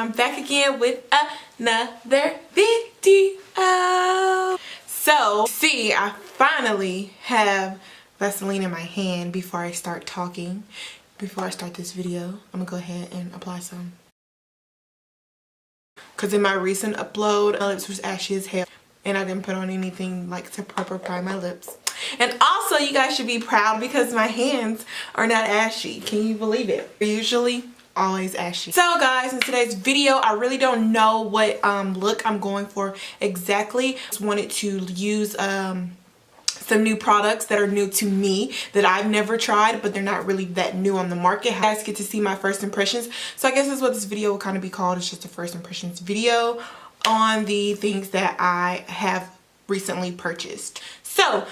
I'm back again with another video. So, see, I finally have Vaseline in my hand before I start talking. Before I start this video, I'm gonna go ahead and apply some. Because in my recent upload, my lips was ashy as hell. And I didn't put on anything like to proper prime my lips. And also, you guys should be proud because my hands are not ashy. Can you believe it? They're usually always ashy. So guys, in today's video, I really don't know what look I'm going for exactly. Just wanted to use some new products that are new to me that I've never tried, but they're not really that new on the market. You guys get to see my first impressions. So I guess that's what this video will kind of be called. It's just a first impressions video on the things that I have recently purchased. So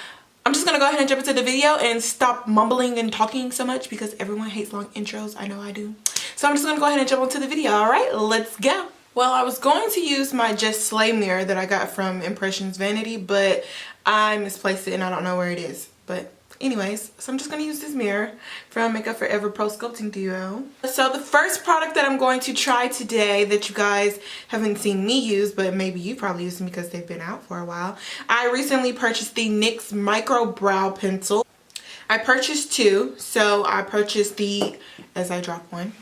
I'm just gonna go ahead and jump into the video and stop mumbling and talking so much because everyone hates long intros. I know I do. So I'm just gonna go ahead and jump into the video. All right, let's go. Well, I was going to use my Just Slay mirror that I got from Impressions Vanity, but I misplaced it and I don't know where it is. But anyways, so I'm just going to use this mirror from Makeup Forever Pro Sculpting Duo. So the first product that I'm going to try today that you guys haven't seen me use, but maybe you probably used them because they've been out for a while. I recently purchased the NYX Micro Brow Pencil. I purchased two. So I purchased the, as I drop one,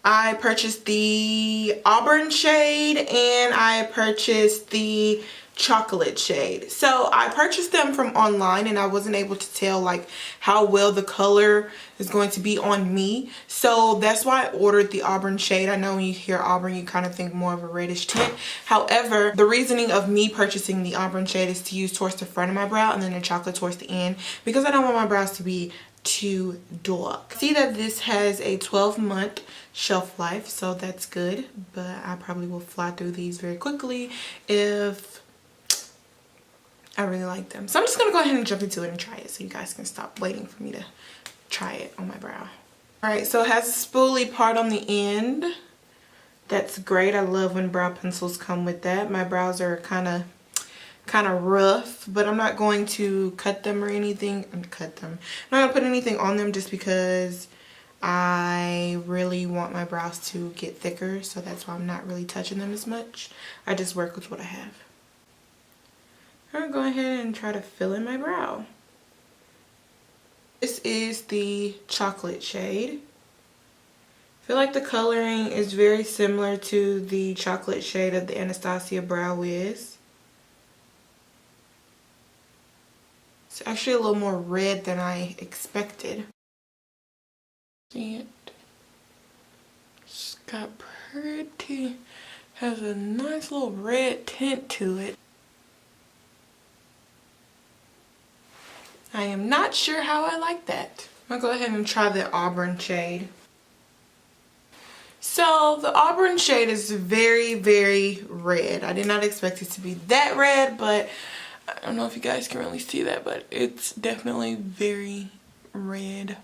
I purchased the Auburn shade and I purchased the chocolate shade. So I purchased them from online and I wasn't able to tell like how well the color is going to be on me. So that's why I ordered the Auburn shade. I know when you hear Auburn you kind of think more of a reddish tint. However, the reasoning of me purchasing the Auburn shade is to use towards the front of my brow and then the chocolate towards the end because I don't want my brows to be too dark. See that this has a 12-month shelf life, so that's good, but I probably will fly through these very quickly if I really like them. So I'm just gonna go ahead and jump into it and try it so you guys can stop waiting for me to try it on my brow. Alright, so it has a spoolie part on the end. That's great. I love when brow pencils come with that. My brows are kind of rough, but I'm not going to cut them or anything. I'm not gonna put anything on them just because I really want my brows to get thicker, so that's why I'm not really touching them as much. I just work with what I have. I'm gonna go ahead and try to fill in my brow. This is the chocolate shade. I feel like the coloring is very similar to the chocolate shade of the Anastasia Brow Wiz. It's actually a little more red than I expected. See it? It's got pretty, has a nice little red tint to it. I am not sure how I like that. I'm gonna go ahead and try the Auburn shade. So the Auburn shade is very, very red. I did not expect it to be that red, but I don't know if you guys can really see that, but it's definitely very red.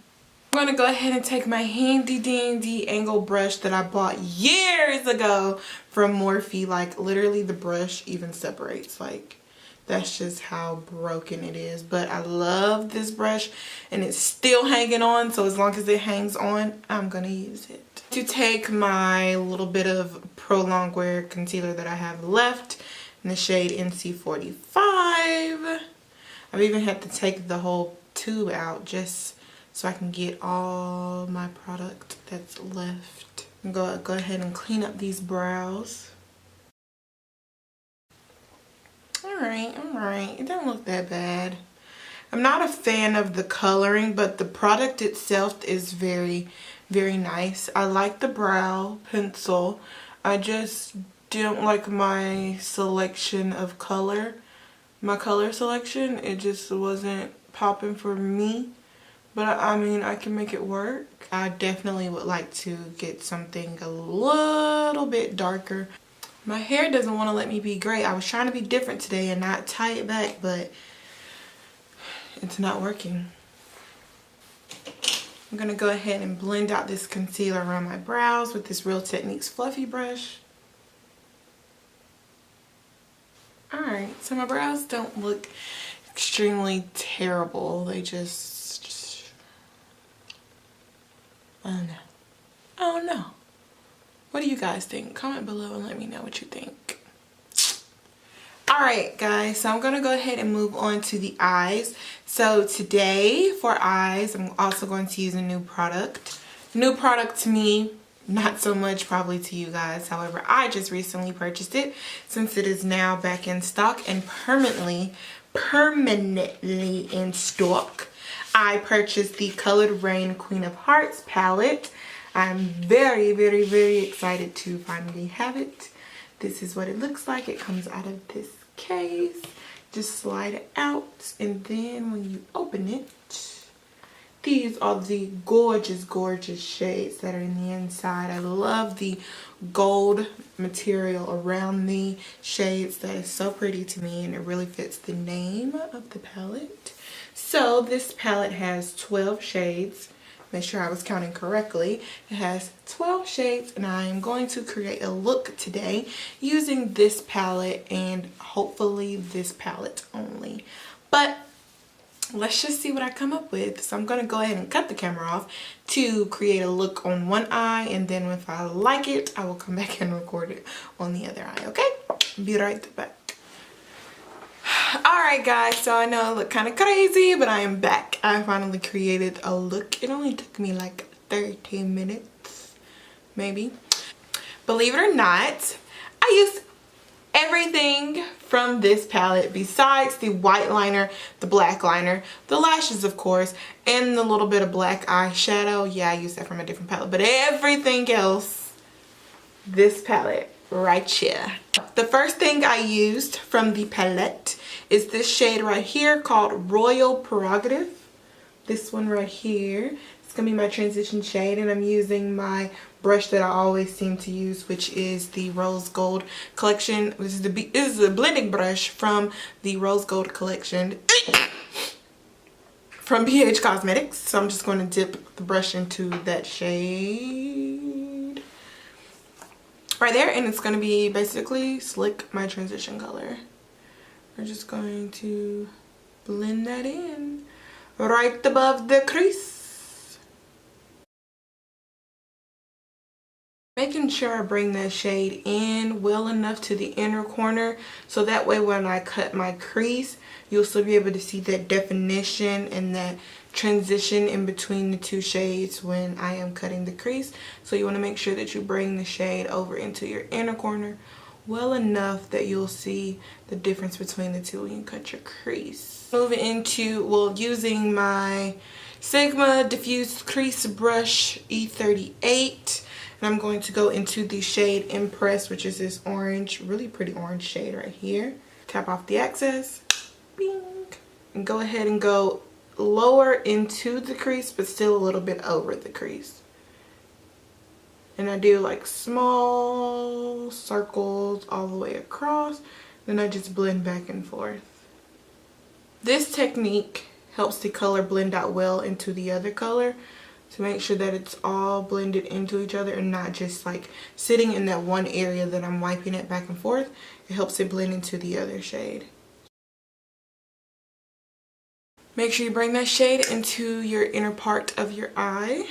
I'm going to go ahead and take my handy dandy angle brush that I bought years ago from Morphe. Like literally the brush even separates. Like that's just how broken it is. But I love this brush and it's still hanging on. So as long as it hangs on, I'm going to use it. To take my little bit of Pro Longwear concealer that I have left in the shade NC45. I've even had to take the whole tube out just so I can get all my product that's left. I'm gonna go ahead and clean up these brows. Alright, it don't look that bad. I'm not a fan of the coloring, but the product itself is very, very nice. I like the brow pencil. I just don't like my selection of color. My color selection, it just wasn't popping for me. But I mean, I can make it work. I definitely would like to get something a little bit darker. My hair doesn't want to let me be gray. I was trying to be different today and not tie it back, but it's not working. I'm going to go ahead and blend out this concealer around my brows with this Real Techniques fluffy brush. Alright, so my brows don't look extremely terrible. They just oh no. What do you guys think? Comment below and let me know what you think. Alright guys, so I'm going to go ahead and move on to the eyes. So today for eyes, I'm also going to use a new product. New product to me, not so much probably to you guys. However, I just recently purchased it since it is now back in stock and permanently in stock. I purchased the Colored Raine Queen of Hearts palette. I'm very excited to finally have it. This is what it looks like. It comes out of this case. Just slide it out, and then when you open it, these are the gorgeous shades that are in the inside. I love the gold material around the shades. That is so pretty to me, and it really fits the name of the palette. So this palette has 12 shades. Make sure I was counting correctly. It has 12 shades, and I am going to create a look today using this palette and hopefully this palette only. But let's just see what I come up with. So I'm going to go ahead and cut the camera off to create a look on one eye, and then if I like it, I will come back and record it on the other eye, okay? Be right back. Alright guys, so I know I look kind of crazy, but I am back. I finally created a look. It only took me like 13 minutes, maybe. Believe it or not, I used everything from this palette besides the white liner, the black liner, the lashes of course, and the little bit of black eyeshadow. Yeah, I used that from a different palette, but everything else, this palette right here. The first thing I used from the palette is this shade right here called Royal Prerogative. This one right here. It's gonna be my transition shade, and I'm using my brush that I always seem to use, which is the Rose Gold collection. This is a blending brush from the Rose Gold collection from BH Cosmetics. So I'm just going to dip the brush into that shade right there, and it's going to be basically Slick, my transition color. We're just going to blend that in right above the crease. Making sure I bring that shade in well enough to the inner corner, so that way when I cut my crease, you'll still be able to see that definition and that transition in between the two shades when I am cutting the crease. So you want to make sure that you bring the shade over into your inner corner well enough that you'll see the difference between the two when you cut your crease. Moving into, well, using my Sigma Diffused Crease Brush E38, and I'm going to go into the shade Impress, which is this orange, really pretty orange shade right here. Tap off the excess, bing, and go ahead and go lower into the crease, but still a little bit over the crease. And I do like small circles all the way across. Then I just blend back and forth. This technique helps the color blend out well into the other color to make sure that it's all blended into each other and not just like sitting in that one area that I'm wiping it back and forth. It helps it blend into the other shade. Make sure you bring that shade into your inner part of your eye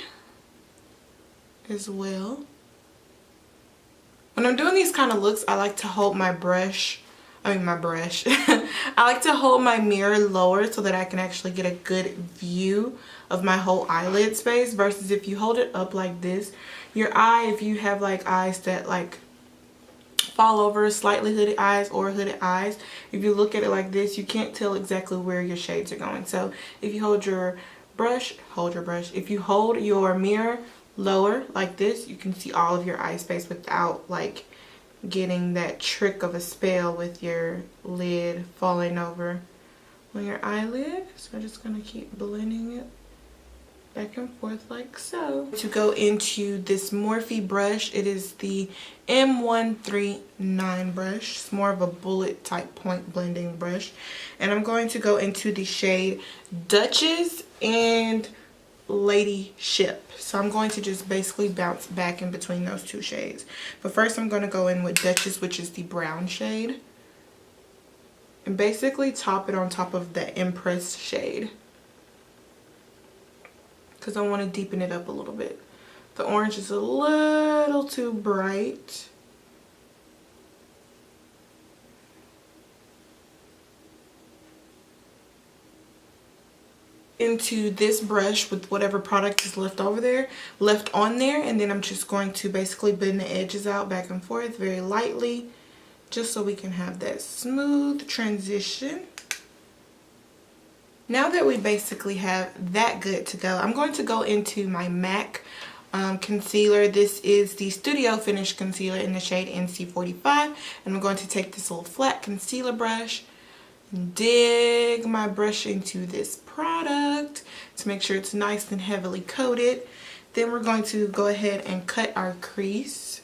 as well. When I'm doing these kind of looks, I like to hold my brush, I like to hold my mirror lower so that I can actually get a good view of my whole eyelid space, versus if you hold it up like this, your eye, if you have like eyes that like fall over, slightly hooded eyes or hooded eyes, if you look at it like this, you can't tell exactly where your shades are going. So if you hold your brush, if you hold your mirror lower like this, you can see all of your eye space without like getting that trick of a spell with your lid falling over on your eyelid. So I'm just gonna keep blending it back and forth like so. To go into this Morphe brush, it is the M139 brush. It's more of a bullet type point blending brush, and I'm going to go into the shade Duchess and Lady Ship. So I'm going to just basically bounce back in between those two shades. But first I'm going to go in with Duchess, which is the brown shade, and basically top it on top of the Impress shade because I want to deepen it up a little bit. The orange is a little too bright. Into this brush with whatever product is left on there, and then I'm just going to basically blend the edges out back and forth very lightly, just so we can have that smooth transition. Now that we basically have that good to go, I'm going to go into my MAC concealer. This is the Studio Finish Concealer in the shade NC45, and I'm going to take this little flat concealer brush, dig my brush into this product to make sure it's nice and heavily coated. Then we're going to go ahead and cut our crease.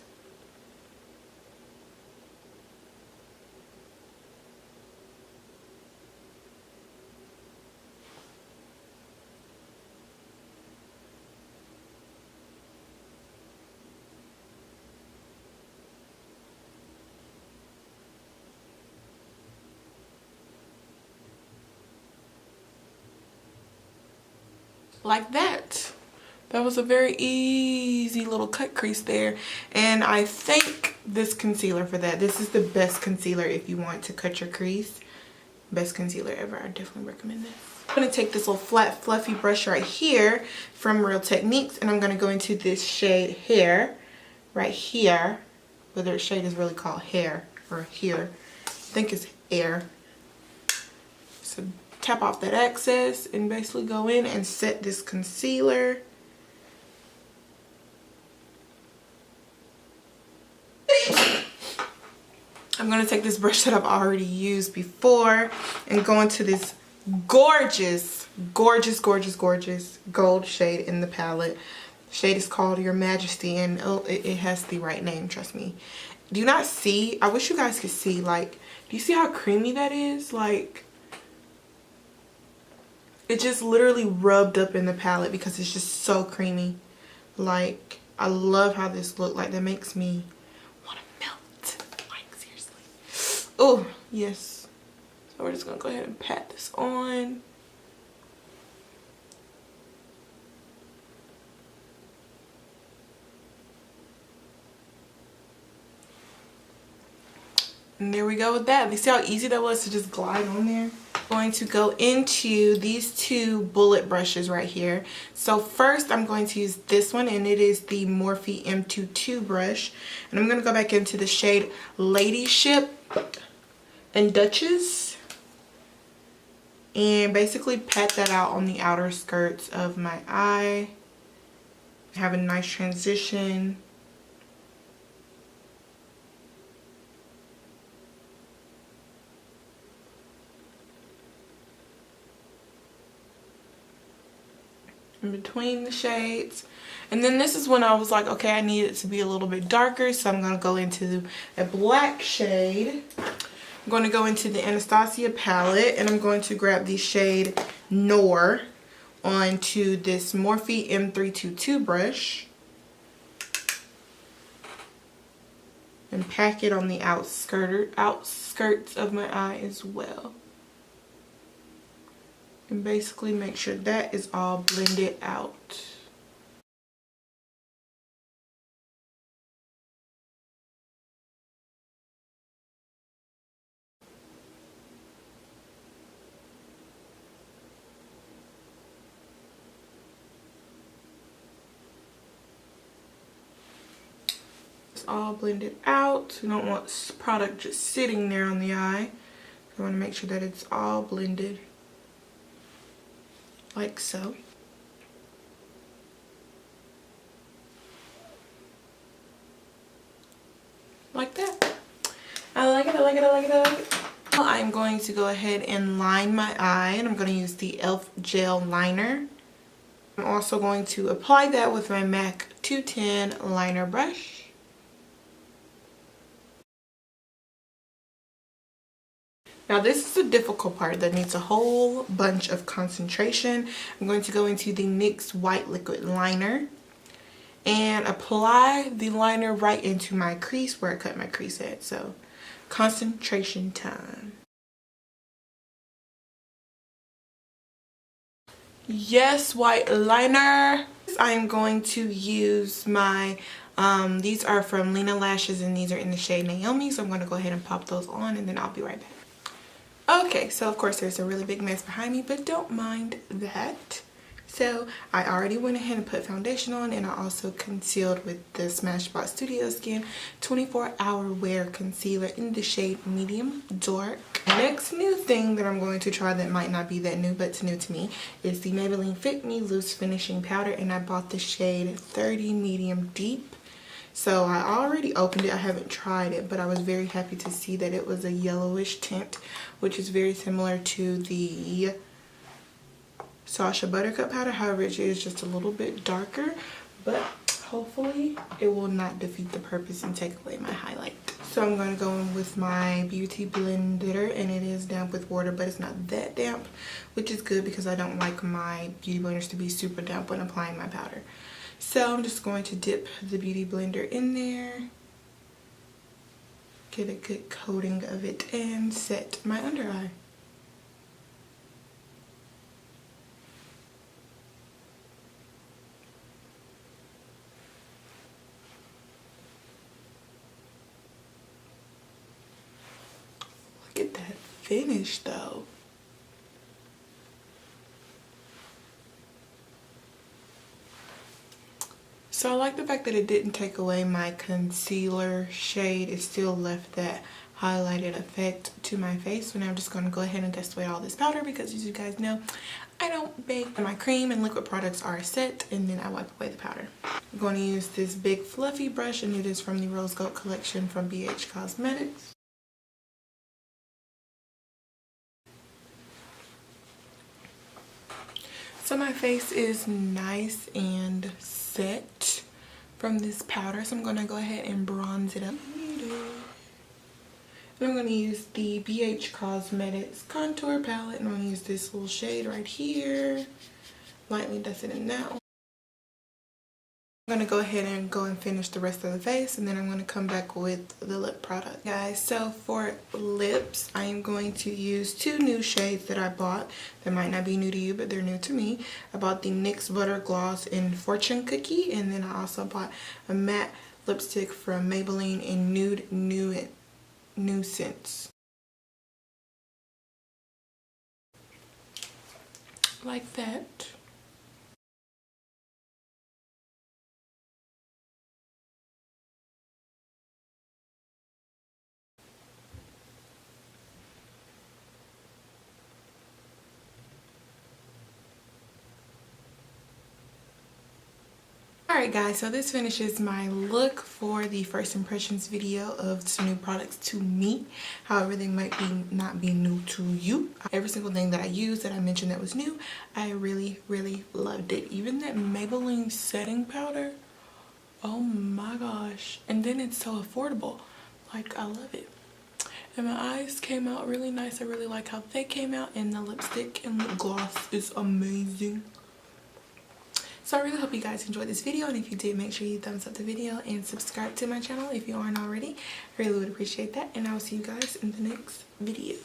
Like that. That was a very easy little cut crease there, and I thank this concealer for that. This is the best concealer if you want to cut your crease. Best concealer ever. I definitely recommend this. I'm going to take this little flat fluffy brush right here from Real Techniques, and I'm going to go into this shade Hair right here. Whether its shade is really called Hair or Here, I think it's Air. So tap off that excess and basically go in and set this concealer. I'm going to take this brush that I've already used before and go into this gorgeous gold shade in the palette. The shade is called Your Majesty, and oh, it has the right name, trust me. Do you not see? I wish you guys could see, like, do you see how creamy that is? Like, it just literally rubbed up in the palette because it's just so creamy. Like, I love how this looked. Like, that makes me want to melt. Like, seriously. Oh, yes. So we're just going to go ahead and pat this on. And there we go with that. You see how easy that was to just glide on there? Going to go into these two bullet brushes right here. So first I'm going to use this one, and it is the Morphe M22 brush, and I'm going to go back into the shade Ladyship and Duchess and basically pat that out on the outer skirts of my eye. Have a nice transition. In between the shades. And then this is when I was like, okay, I need it to be a little bit darker, so I'm going to go into a black shade. I'm going to go into the Anastasia palette, and I'm going to grab the shade Noir onto this Morphe M322 brush and pack it on the outskirts of my eye as well. And basically make sure that is all blended out. It's all blended out. We don't want product just sitting there on the eye. We want to make sure that it's all blended. Like so. Like that. I like it, I like it, I like it, I like it. Now I'm going to go ahead and line my eye, and I'm going to use the e.l.f. gel liner. I'm also going to apply that with my MAC 210 liner brush. Now this is the difficult part that needs a whole bunch of concentration. I'm going to go into the NYX White Liquid Liner and apply the liner right into my crease where I cut my crease at. So concentration time. Yes White liner. I'm going to use my these are from Lena Lashes, and these are in the shade Naomi, so I'm going to go ahead and pop those on, and then I'll be right back. Okay, so of course there's a really big mess behind me, but don't mind that. So I already went ahead and put foundation on, and I also concealed with the Smashbox Studio Skin 24-hour wear concealer in the shade medium dark. Next new thing that I'm going to try that might not be that new, but it's new to me, is the Maybelline Fit Me Loose Finishing Powder, and I bought the shade 30 medium deep. So I already opened it. I haven't tried it, but I was very happy to see that it was a yellowish tint, which is very similar to the Sasha Buttercup powder. However, it is just a little bit darker, but hopefully it will not defeat the purpose and take away my highlight. So I'm going to go in with my beauty blender, and it is damp with water, but it's not that damp, which is good because I don't like my beauty blenders to be super damp when applying my powder. So I'm just going to dip the beauty blender in there, get a good coating of it, and set my under eye. Look at that finish though. So I like the fact that it didn't take away my concealer shade. It still left that highlighted effect to my face. So now I'm just going to go ahead and dust away all this powder, because as you guys know, I don't bake. My cream and liquid products are set, and then I wipe away the powder. I'm going to use this big fluffy brush, and it is from the Rose Gold collection from BH Cosmetics. So my face is nice and set from this powder, so I'm going to go ahead and bronze it up. And I'm going to use the BH Cosmetics contour palette, and I'm going to use this little shade right here, lightly dust it in now. I'm going to go ahead and finish the rest of the face, and then I'm going to come back with the lip product. Guys, so for lips, I am going to use two new shades that I bought that might not be new to you, but they're new to me. I bought the NYX Butter Gloss in Fortune Cookie, and then I also bought a matte lipstick from Maybelline in Nude Nuisance. Like that. Alright guys, so this finishes my look for the first impressions video of some new products to me. However, they might not be new to you. Every single thing that I used that I mentioned that was new, I really loved it. Even that Maybelline setting powder, oh my gosh. And then it's so affordable. Like, I love it. And my eyes came out really nice. I really like how they came out, and the lipstick and lip gloss is amazing. So I really hope you guys enjoyed this video, and if you did, make sure you thumbs up the video and subscribe to my channel if you aren't already. I really would appreciate that, and I will see you guys in the next video.